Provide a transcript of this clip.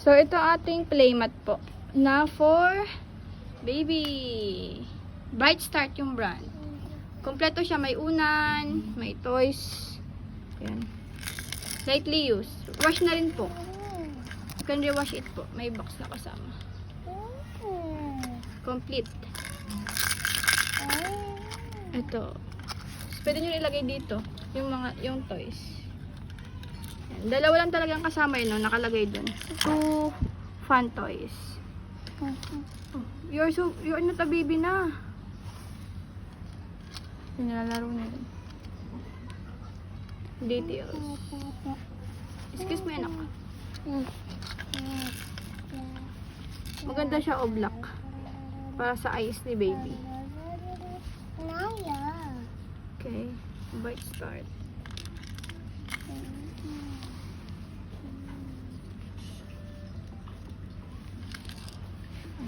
So, ito ating playmat po. Na for baby. Bright Start yung brand. Kompleto siya. May unan, may toys. Yan. Lightly used. Wash na rin po. You can rewash it po. May box na kasama. Complete. Ito. Pwede nyo ilagay dito. Yung toys. Yan. Dalawa lang talagang kasama yun, no? Nakalagay dun. 2 fun toys. Oh, you're not a baby na. Yung nilalaro niya dun. Details. Excuse me, anak. Maganda siya o black. Para sa eyes ni baby. Okay. Bright Start.